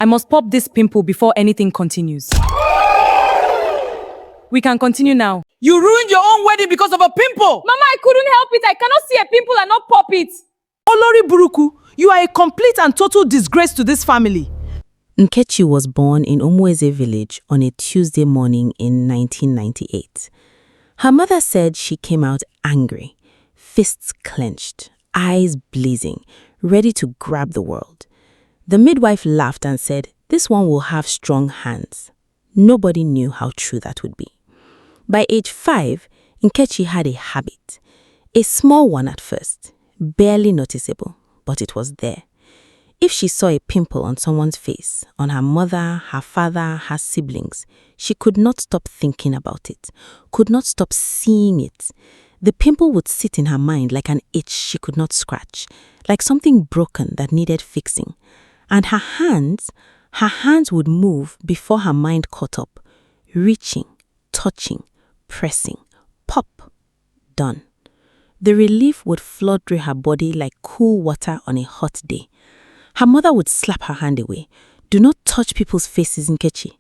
I must pop this pimple before anything continues. We can continue now. You ruined your own wedding because of a pimple! Mama, I couldn't help it. I cannot see a pimple and not pop it. Olori Buruku, you are a complete and total disgrace to this family. Nkechi was born in Umueze village on a Tuesday morning in 1998. Her mother said she came out angry, fists clenched, eyes blazing, ready to grab the world. The midwife laughed and said, "This one will have strong hands." Nobody knew how true that would be. By age 5, Nkechi had a habit. A small one at first, barely noticeable, but it was there. If she saw a pimple on someone's face, on her mother, her father, her siblings, she could not stop thinking about it, could not stop seeing it. The pimple would sit in her mind like an itch she could not scratch, like something broken that needed fixing. And her hands would move before her mind caught up, reaching, touching, pressing, pop, done. The relief would flood through her body like cool water on a hot day. Her mother would slap her hand away. "Do not touch people's faces, Nkechi."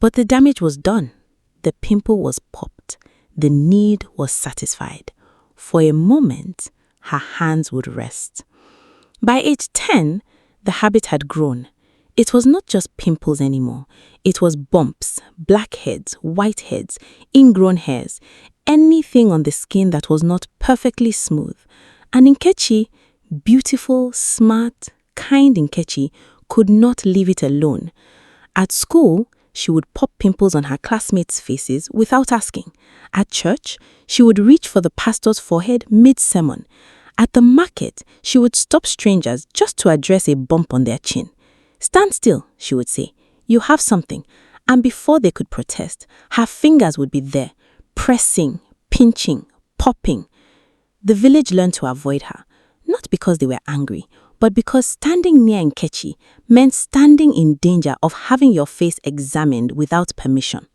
But the damage was done. The pimple was popped. The need was satisfied. For a moment, her hands would rest. By age 10, the habit had grown. It was not just pimples anymore. It was bumps, blackheads, whiteheads, ingrown hairs, anything on the skin that was not perfectly smooth. And Nkechi, beautiful, smart, kind Nkechi, could not leave it alone. At school, she would pop pimples on her classmates' faces without asking. At church, she would reach for the pastor's forehead mid-sermon. At the market, she would stop strangers just to address a bump on their chin. "Stand still," she would say. "You have something." And before they could protest, her fingers would be there, pressing, pinching, popping. The village learned to avoid her, not because they were angry, but because standing near Nkechi meant standing in danger of having your face examined without permission.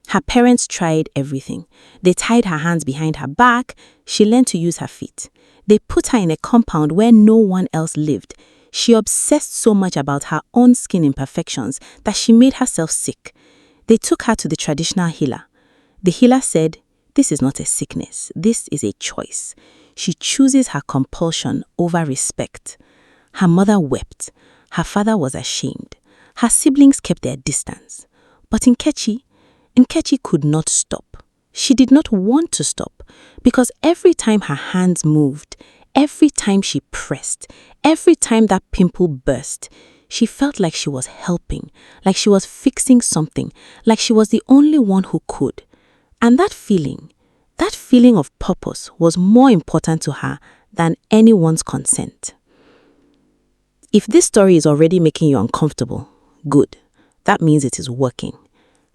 Her parents tried everything. They tied her hands behind her back. She learned to use her feet. They put her in a compound where no one else lived. She obsessed so much about her own skin imperfections that she made herself sick. They took her to the traditional healer. The healer said, "This is not a sickness. This is a choice." She chooses her compulsion over respect. Her mother wept. Her father was ashamed. Her siblings kept their distance. But Nkechi could not stop. She did not want to stop because every time her hands moved, every time she pressed, every time that pimple burst, she felt like she was helping, like she was fixing something, like she was the only one who could. And that feeling of purpose was more important to her than anyone's consent. If this story is already making you uncomfortable, good. That means it is working.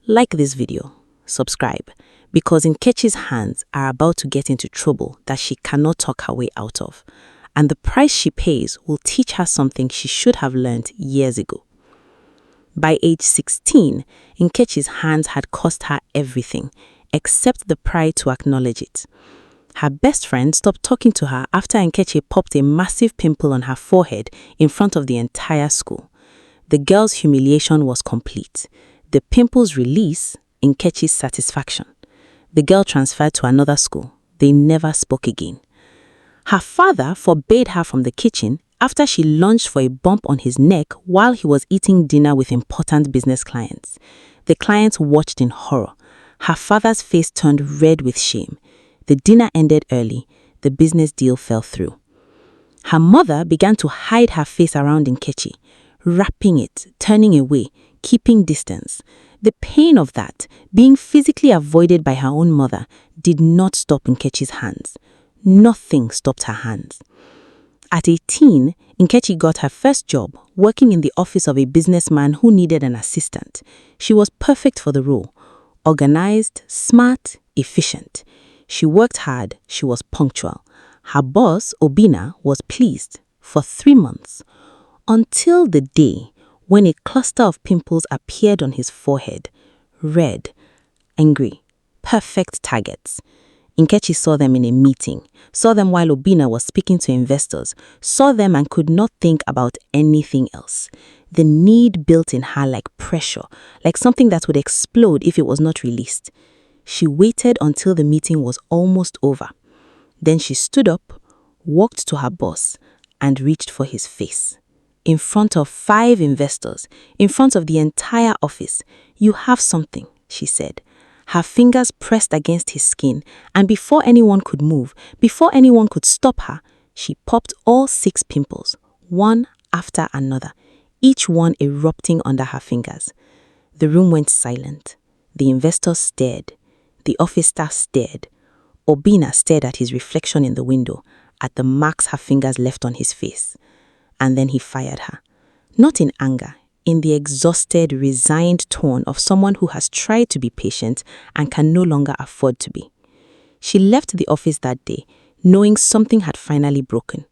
Like this video, subscribe, because Nkechi's hands are about to get into trouble that she cannot talk her way out of. And the price she pays will teach her something she should have learned years ago. By age 16, Nkechi's hands had cost her everything, except the pride to acknowledge it. Her best friend stopped talking to her after Nkechi popped a massive pimple on her forehead in front of the entire school. The girl's humiliation was complete. The pimple's release, Nkechi's satisfaction. The girl transferred to another school. They never spoke again. Her father forbade her from the kitchen after she lunged for a bump on his neck while he was eating dinner with important business clients. The clients watched in horror. Her father's face turned red with shame. The dinner ended early. The business deal fell through. Her mother began to hide her face around Nkechi, wrapping it, turning away, keeping distance. The pain of that, being physically avoided by her own mother, did not stop Nkechi's hands. Nothing stopped her hands. At 18, Nkechi got her first job, working in the office of a businessman who needed an assistant. She was perfect for the role. Organized, smart, efficient. She worked hard, she was punctual. Her boss, Obina, was pleased for 3 months, until the day when a cluster of pimples appeared on his forehead. Red, angry, perfect targets. Nkechi saw them in a meeting, saw them while Obina was speaking to investors, saw them and could not think about anything else. The need built in her like pressure, like something that would explode if it was not released. She waited until the meeting was almost over. Then she stood up, walked to her boss, and reached for his face. In front of 5 investors, in front of the entire office, "You have something," she said. Her fingers pressed against his skin, and before anyone could move, before anyone could stop her, she popped all 6 pimples, one after another, each one erupting under her fingers. The room went silent. The investors stared. The office staff stared. Obina stared at his reflection in the window, at the marks her fingers left on his face. And then he fired her. Not in anger, in the exhausted, resigned tone of someone who has tried to be patient and can no longer afford to be. She left the office that day, knowing something had finally broken.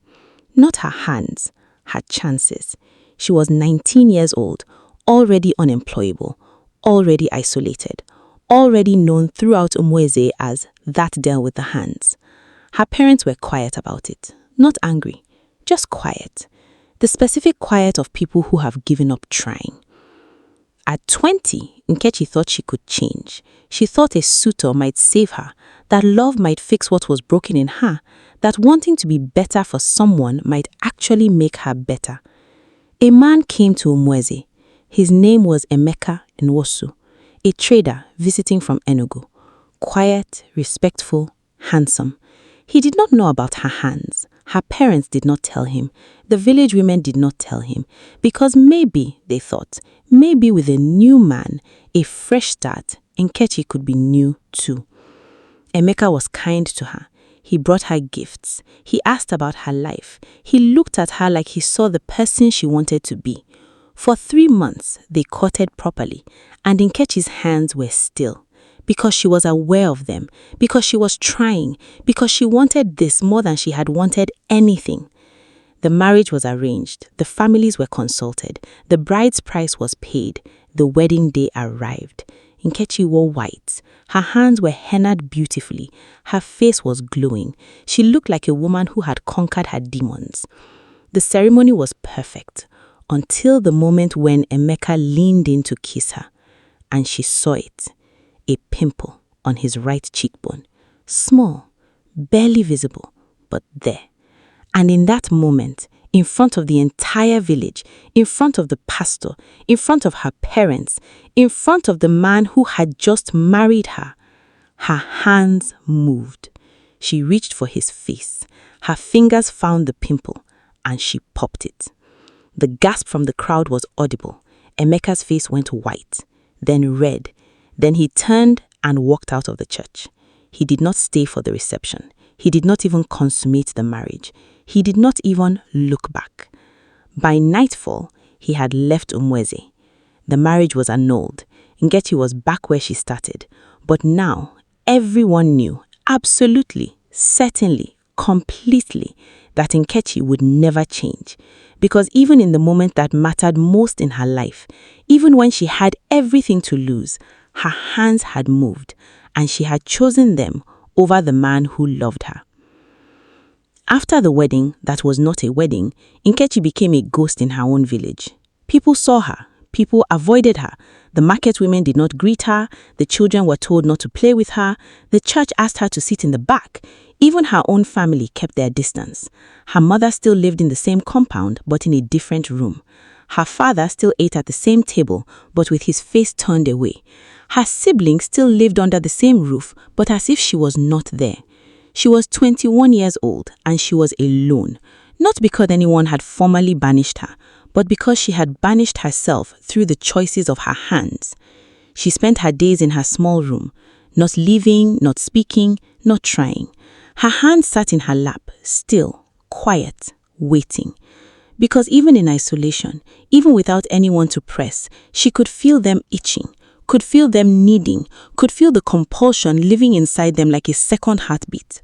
Not her hands, her chances. She was 19 years old, already unemployable, already isolated, already known throughout Umweze as that girl with the hands. Her parents were quiet about it, not angry, just quiet. The specific quiet of people who have given up trying. At 20, Nkechi thought she could change. She thought a suitor might save her, that love might fix what was broken in her, that wanting to be better for someone might actually make her better. A man came to Umweze. His name was Emeka Nwosu, a trader visiting from Enugu. Quiet, respectful, handsome. He did not know about her hands. Her parents did not tell him. The village women did not tell him. Because maybe, they thought, maybe with a new man, a fresh start, Nkechi could be new too. Emeka was kind to her. He brought her gifts. He asked about her life. He looked at her like he saw the person she wanted to be. For 3 months, they courted properly, and Nkechi's hands were still. Because she was aware of them, because she was trying, because she wanted this more than she had wanted anything. The marriage was arranged, the families were consulted, the bride's price was paid, the wedding day arrived. Nkechi wore white. Her hands were hennaed beautifully. Her face was glowing. She looked like a woman who had conquered her demons. The ceremony was perfect, until the moment when Emeka leaned in to kiss her, and she saw it. A pimple on his right cheekbone. Small, barely visible, but there. And in that moment, in front of the entire village, in front of the pastor, in front of her parents, in front of the man who had just married her, her hands moved. She reached for his face. Her fingers found the pimple, and she popped it. The gasp from the crowd was audible. Emeka's face went white, then red. Then he turned and walked out of the church. He did not stay for the reception. He did not even consummate the marriage. He did not even look back. By nightfall, he had left Umweze. The marriage was annulled. Nkechi was back where she started. But now, everyone knew, absolutely, certainly, completely, that Nkechi would never change. Because even in the moment that mattered most in her life, even when she had everything to lose, her hands had moved, and she had chosen them over the man who loved her. After the wedding, that was not a wedding, Nkechi became a ghost in her own village. People saw her. People avoided her. The market women did not greet her. The children were told not to play with her. The church asked her to sit in the back. Even her own family kept their distance. Her mother still lived in the same compound, but in a different room. Her father still ate at the same table, but with his face turned away. Her siblings still lived under the same roof, but as if she was not there. She was 21 years old, and she was alone, not because anyone had formally banished her, but because she had banished herself through the choices of her hands. She spent her days in her small room, not living, not speaking, not trying. Her hands sat in her lap, still, quiet, waiting. Because even in isolation, even without anyone to press, she could feel them itching, could feel them needing, could feel the compulsion living inside them like a second heartbeat.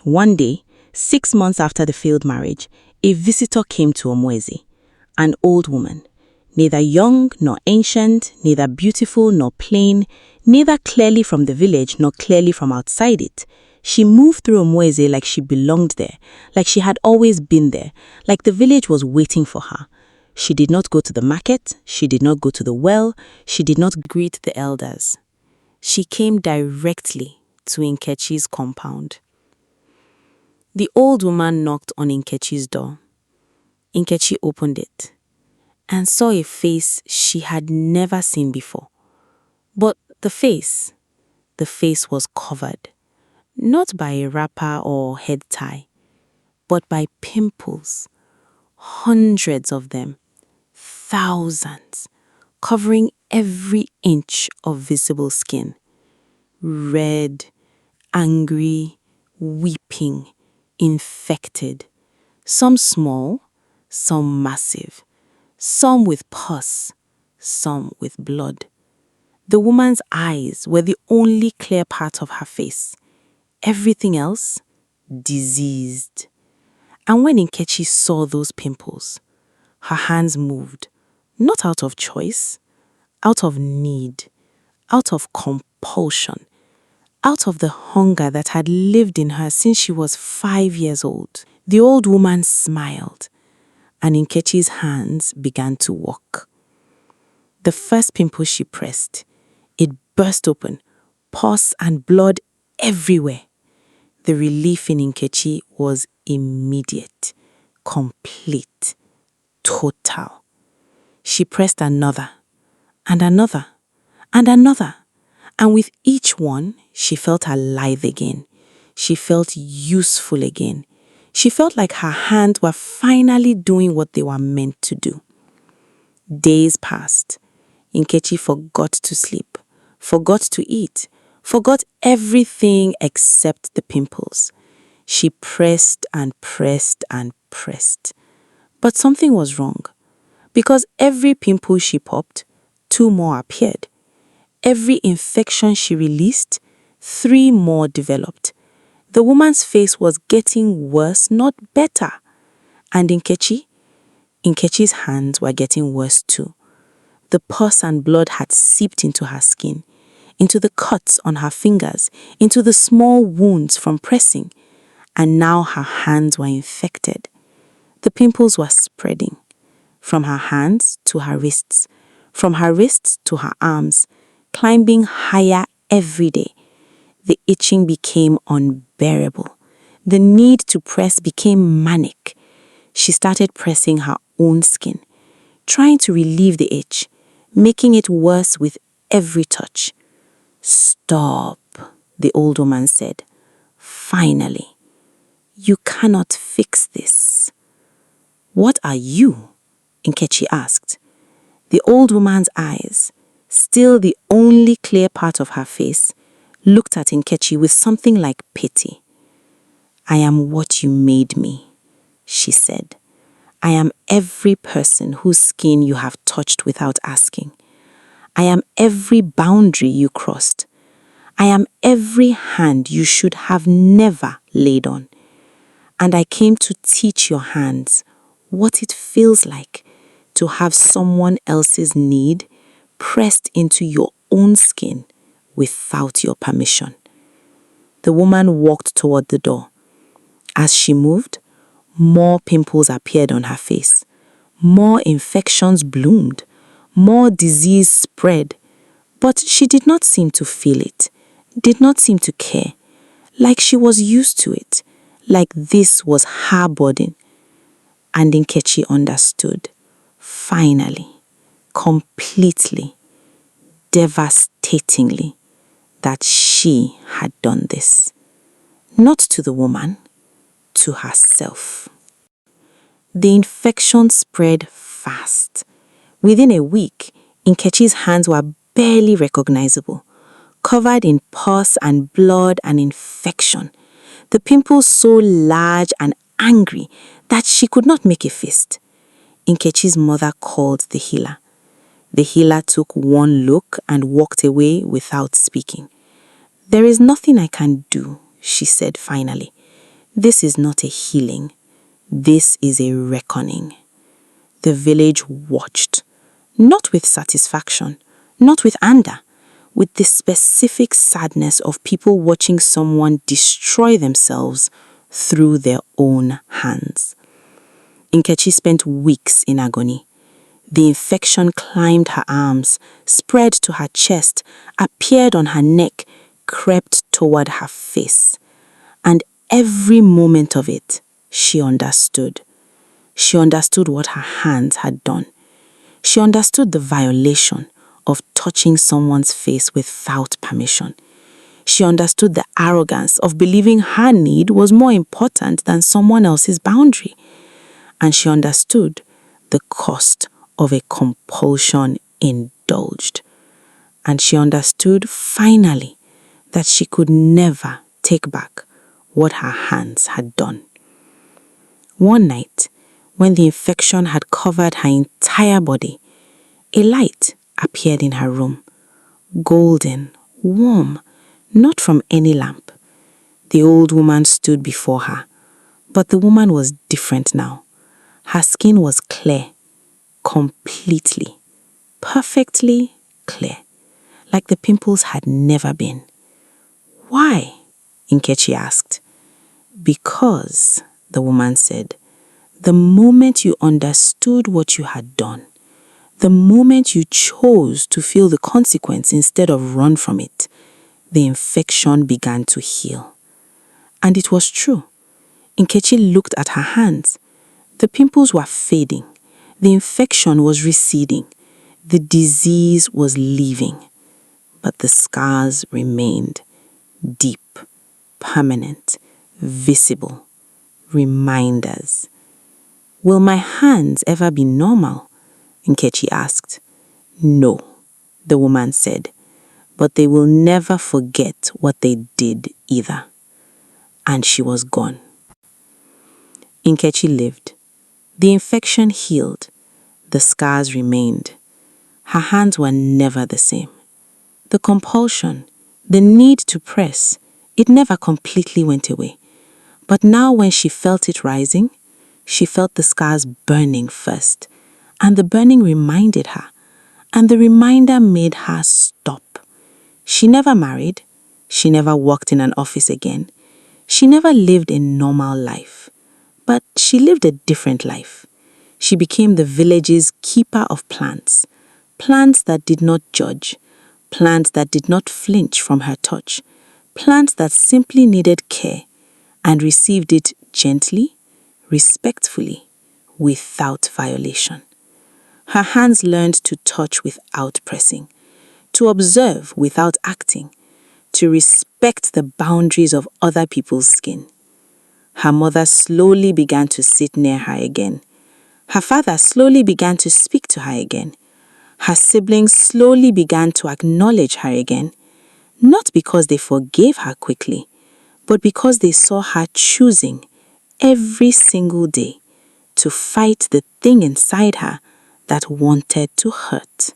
One day, 6 months after the failed marriage, a visitor came to Umweze, an old woman, neither young nor ancient, neither beautiful nor plain, neither clearly from the village nor clearly from outside it, She moved through Omueze like she belonged there, like she had always been there, like the village was waiting for her. She did not go to the market, she did not go to the well, she did not greet the elders. She came directly to Nkechi's compound. The old woman knocked on Nkechi's door. Nkechi opened it and saw a face she had never seen before. But the face was covered, not by a wrapper or head tie, but by pimples, hundreds of them, thousands, covering every inch of visible skin. Red, angry, weeping, infected. Some small, some massive, some with pus, some with blood. The woman's eyes were the only clear part of her face. Everything else, diseased. And when Nkechi saw those pimples, her hands moved, not out of choice, out of need, out of compulsion, out of the hunger that had lived in her since she was 5 years old. The old woman smiled, and Nkechi's hands began to work. The first pimple she pressed, it burst open, pus and blood everywhere. The relief in Nkechi was immediate, complete, total. She pressed another, and another, and another. And with each one, she felt alive again. She felt useful again. She felt like her hands were finally doing what they were meant to do. Days passed. Nkechi forgot to sleep, forgot to eat, forgot everything except the pimples. She pressed and pressed and pressed. But something was wrong, because every pimple she popped, 2 more appeared. Every infection she released, 3 more developed. The woman's face was getting worse, not better. And Nkechi's hands were getting worse too. The pus and blood had seeped into her skin, into the cuts on her fingers, into the small wounds from pressing. And now her hands were infected. The pimples were spreading, from her hands to her wrists, from her wrists to her arms, climbing higher every day. The itching became unbearable. The need to press became manic. She started pressing her own skin, trying to relieve the itch, making it worse with every touch. "Stop," the old woman said. "Finally. You cannot fix this." "What are you?" Nkechi asked. The old woman's eyes, still the only clear part of her face, looked at Nkechi with something like pity. "I am what you made me," she said. "I am every person whose skin you have touched without asking. I am every boundary you crossed. I am every hand you should have never laid on. And I came to teach your hands what it feels like to have someone else's need pressed into your own skin without your permission." The woman walked toward the door. As she moved, more pimples appeared on her face. More infections bloomed. More disease spread. But she did not seem to feel it, did not seem to care, like she was used to it, like this was her burden. And Nkechi understood, finally, completely, devastatingly, that she had done this. Not to the woman, to herself. The infection spread fast. Within a week, Nkechi's hands were barely recognizable, covered in pus and blood and infection. The pimples so large and angry that she could not make a fist. Nkechi's mother called the healer. The healer took one look and walked away without speaking. "There is nothing I can do," she said finally. "This is not a healing. This is a reckoning." The village watched, not with satisfaction, not with anger, with the specific sadness of people watching someone destroy themselves through their own hands. Nkechi spent weeks in agony. The infection climbed her arms, spread to her chest, appeared on her neck, crept toward her face. And every moment of it, she understood. She understood what her hands had done. She understood the violation of touching someone's face without permission. She understood the arrogance of believing her need was more important than someone else's boundary. And she understood the cost of a compulsion indulged. And she understood finally that she could never take back what her hands had done. One night, when the infection had covered her entire body, a light appeared in her room, golden, warm, not from any lamp. The old woman stood before her, but the woman was different now. Her skin was clear, completely, perfectly clear, like the pimples had never been. Why? Nkechi asked. Because, the woman said, the moment you understood what you had done, the moment you chose to feel the consequence instead of run from it, the infection began to heal. And it was true. Nkechi looked at her hands. The pimples were fading. The infection was receding. The disease was leaving. But the scars remained, deep, permanent, visible, reminders. Will my hands ever be normal? Nkechi asked. No, the woman said, but they will never forget what they did either. And she was gone. Nkechi lived. The infection healed. The scars remained. Her hands were never the same. The compulsion, the need to press, it never completely went away. But now when she felt it rising, she felt the scars burning first. And the burning reminded her. And the reminder made her stop. She never married. She never worked in an office again. She never lived a normal life. But she lived a different life. She became the village's keeper of plants. Plants that did not judge. Plants that did not flinch from her touch. Plants that simply needed care and received it gently, respectfully, without violation. Her hands learned to touch without pressing, to observe without acting, to respect the boundaries of other people's skin. Her mother slowly began to sit near her again. Her father slowly began to speak to her again. Her siblings slowly began to acknowledge her again, not because they forgave her quickly, but because they saw her choosing every single day to fight the thing inside her that wanted to hurt.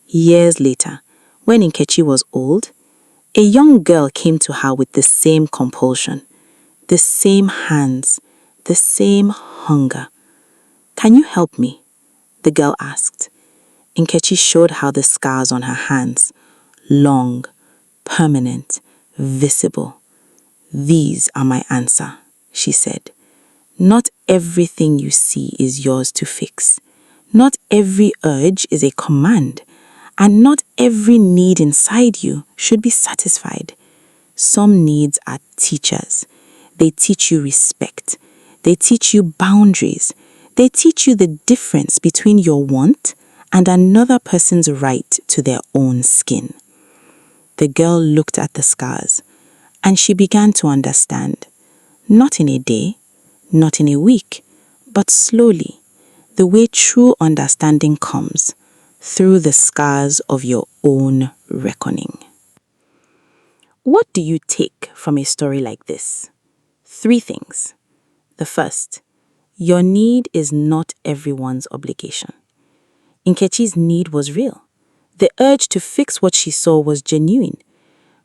Years later, when Nkechi was old, a young girl came to her with the same compulsion, the same hands, the same hunger. "Can you help me?" the girl asked. Nkechi showed her the scars on her hands, long, permanent, visible. "These are my answer," she said. "Not everything you see is yours to fix. Not every urge is a command, and not every need inside you should be satisfied. Some needs are teachers. They teach you respect. They teach you boundaries. They teach you the difference between your want and another person's right to their own skin." The girl looked at the scars, and she began to understand. Not in a day, not in a week, but slowly, the way true understanding comes, through the scars of your own reckoning. What do you take from a story like this? 3 things. The first, your need is not everyone's obligation. Nkechi's need was real. The urge to fix what she saw was genuine.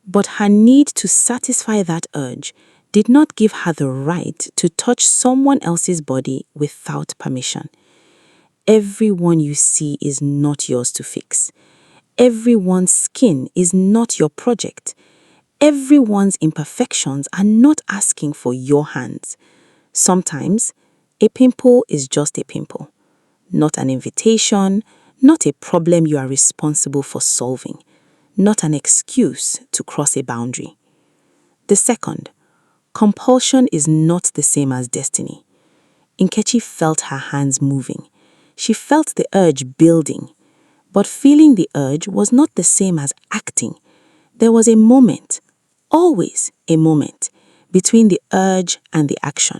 But her need to satisfy that urge did not give her the right to touch someone else's body without permission. Everyone you see is not yours to fix. everyone's skin is not your project. Everyone's imperfections are not asking for your hands. Sometimes, a pimple is just a pimple, not an invitation, not a problem you are responsible for solving, not an excuse to cross a boundary. The second, compulsion is not the same as destiny. Nkechi felt her hands moving. She felt the urge building. But feeling the urge was not the same as acting. There was a moment, always a moment, between the urge and the action.